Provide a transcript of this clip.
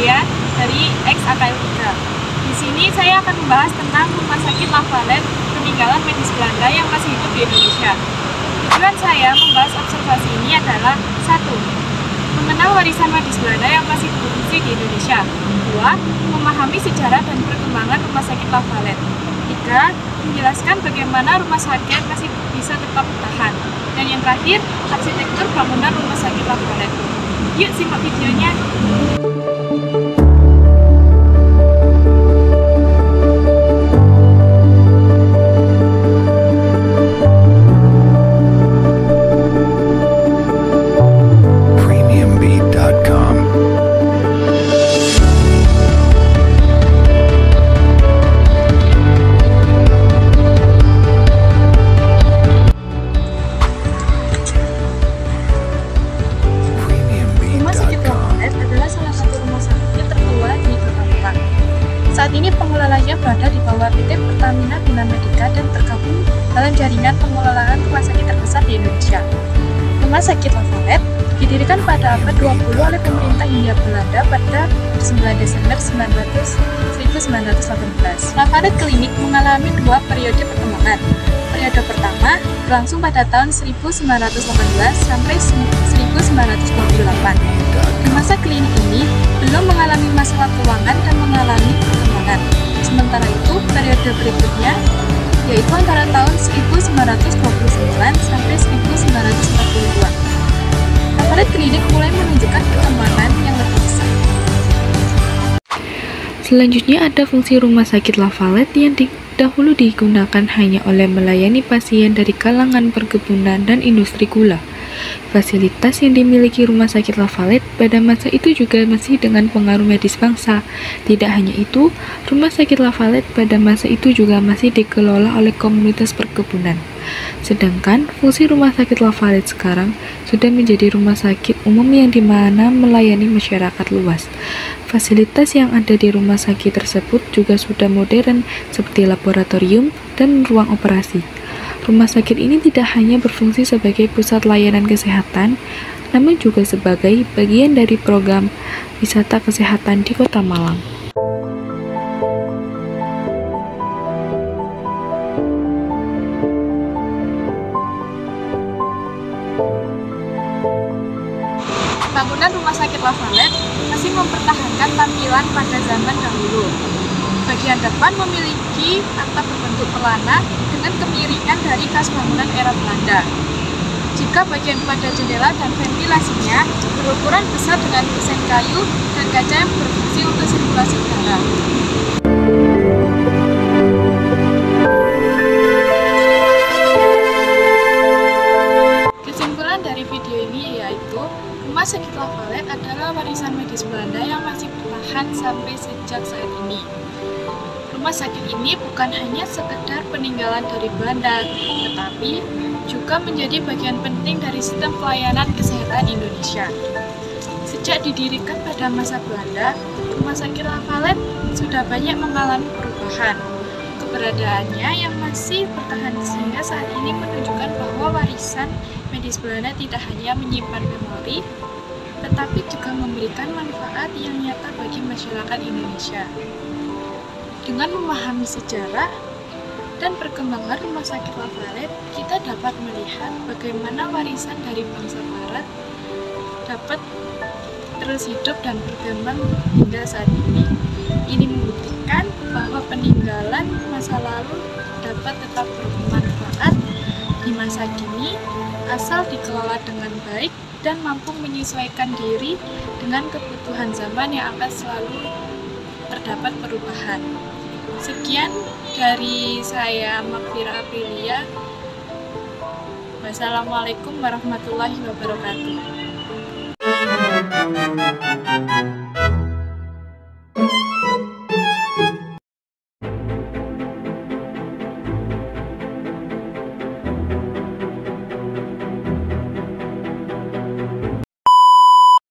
Aprilia dari XAKL3. Di sini saya akan membahas tentang Rumah Sakit Lavalet peninggalan medis Belanda yang masih hidup di Indonesia. Tujuan saya membahas observasi ini adalah 1. Mengenal warisan medis Belanda yang masih berfungsi di Indonesia. 2. Memahami sejarah dan perkembangan Rumah Sakit Lavalet. 3. Menjelaskan bagaimana rumah sakit masih bisa tetap bertahan. Dan yang terakhir, arsitektur bangunan Rumah Sakit Lavalet. Yuk simak videonya. Saat ini pengelolanya berada di bawah PT Pertamina Bina Medica dan tergabung dalam jaringan pengelolaan rumah sakit terbesar di Indonesia. Rumah Sakit Lavalet didirikan pada abad 20 oleh pemerintah Hindia Belanda pada 9 Desember 1918. Lavalet Klinik mengalami dua periode perkembangan. Periode pertama berlangsung pada tahun 1918 sampai 1928. Di masa klinik ini belum mengalami masalah keuangan dan mengalami perkembangan. Sementara itu, periode berikutnya yaitu antara tahun 1929 sampai 1942. Lavalet Klinik mulai menunjukkan perkembangan yang lebih besar. Selanjutnya ada fungsi Rumah Sakit Lavalet yang dahulu digunakan hanya oleh melayani pasien dari kalangan perkebunan dan industri gula. Fasilitas yang dimiliki Rumah Sakit Lavalet pada masa itu juga masih dengan pengaruh medis bangsa. Tidak hanya itu, Rumah Sakit Lavalet pada masa itu juga masih dikelola oleh komunitas perkebunan. Sedangkan fungsi Rumah Sakit Lavalet sekarang sudah menjadi rumah sakit umum yang dimana melayani masyarakat luas. Fasilitas yang ada di rumah sakit tersebut juga sudah modern seperti laboratorium dan ruang operasi. Rumah sakit ini tidak hanya berfungsi sebagai pusat layanan kesehatan, namun juga sebagai bagian dari program wisata kesehatan di Kota Malang. Bangunan Rumah Sakit Lavalet masih mempertahankan tampilan pada zaman dahulu. Bagian depan memiliki atap berbentuk pelana dengan kemiringan dari khas bangunan era Belanda. Jika bagian pada jendela dan ventilasinya berukuran besar dengan desain kayu dan kaca yang berfungsi untuk sirkulasi udara. Kesimpulan dari video ini yaitu Rumah Sakit Lavalet adalah warisan medis Belanda yang masih bertahan sampai sejak saat ini. Rumah sakit ini bukan hanya sekedar peninggalan dari Belanda, tetapi juga menjadi bagian penting dari sistem pelayanan kesehatan Indonesia. Sejak didirikan pada masa Belanda, Rumah Sakit Lavalet sudah banyak mengalami perubahan. Keberadaannya yang masih bertahan sehingga saat ini menunjukkan bahwa warisan medis Belanda tidak hanya menyimpan memori, tetapi juga memberikan manfaat yang nyata bagi masyarakat Indonesia. Dengan memahami sejarah dan perkembangan Rumah Sakit Lavalet, kita dapat melihat bagaimana warisan dari bangsa Barat dapat terus hidup dan berkembang hingga saat ini. Ini membuktikan bahwa peninggalan masa lalu dapat tetap bermanfaat di masa kini, asal dikelola dengan baik dan mampu menyesuaikan diri dengan kebutuhan zaman yang akan selalu terdapat perubahan. Sekian dari saya, Makfira Aprilia. Wassalamualaikum warahmatullahi wabarakatuh.